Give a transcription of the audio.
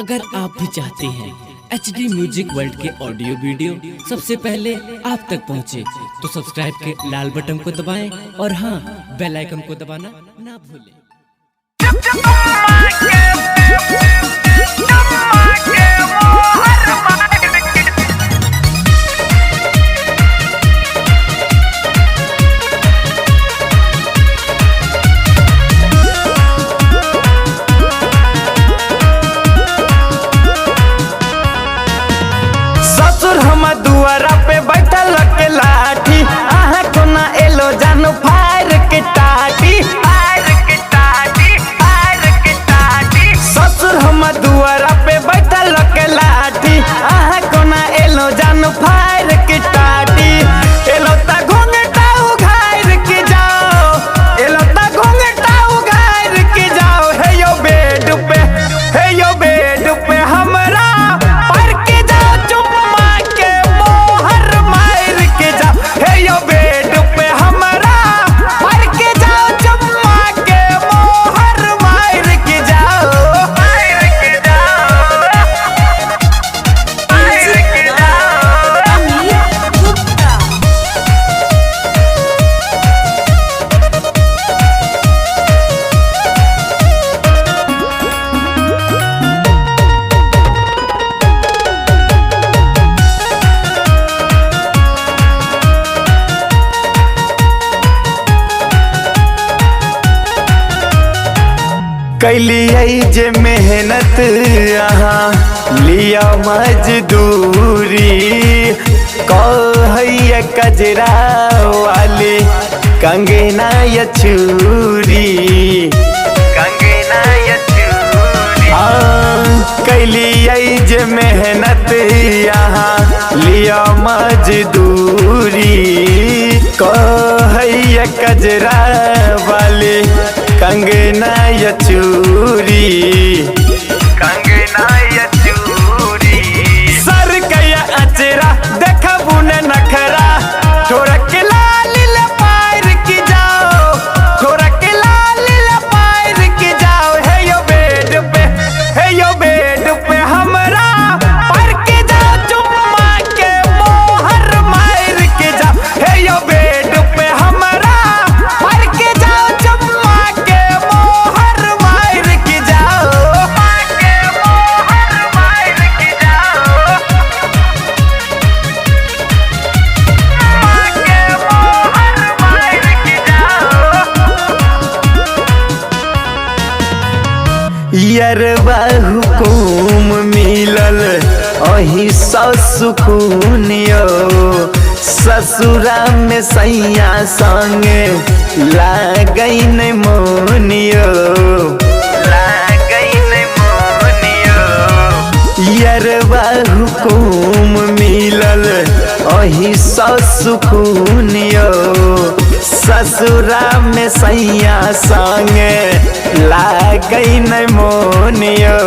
अगर आप भी चाहते हैं HD म्यूजिक वर्ल्ड के ऑडियो वीडियो सबसे पहले आप तक पहुंचे, तो सब्सक्राइब के लाल बटन को दबाएं और हाँ, बेल आइकन को दबाना ना भूलें। हम दुआरा पे बैठल के लाठी आहा कोना एलो जानू फायर के टाटी ससुर हम दुआरा पे बैठल के लाठी आहा कोना एलो जानू फायर के टाटी एलो ता घोंघटा उघार के जाओ एलो ता घोंघटा उघार के जाओ हे यो बेड पे हमरा पर के जाओ चुम्मा के मोहर मार के जाओ हे यो बेड पे हमरा पर के जाओ चुम्मा के मोहर मार के जाओ कैली जे मेहनत यहाँ लिया मजदूरी कहैया कजरा वाले कंगना या चूरी कैली जे मेहनत यहाँ लिया मजदूरी कहैया कजरा वाले कंगना या चूरी सर कया अचरा देखबू न नखरा थोड़ा के लाल पार की जाओ थोड़ा के लाल पार की जाओ हे यो बेड पे हमरा पर के जाओ चुम्मा के मोहर मार के जाओ हे यो बेड पे हमरा पर के जाओ चुम्मा के मोहर मार के जाओ यरबा हुकुम मिलल अही सुकूनियो ससुरा में सैया संगे लागैन मोनियो यरबा हुकुम मिलल अही सुकूनियो ससुरा में सैया संगे लागैन मोनियो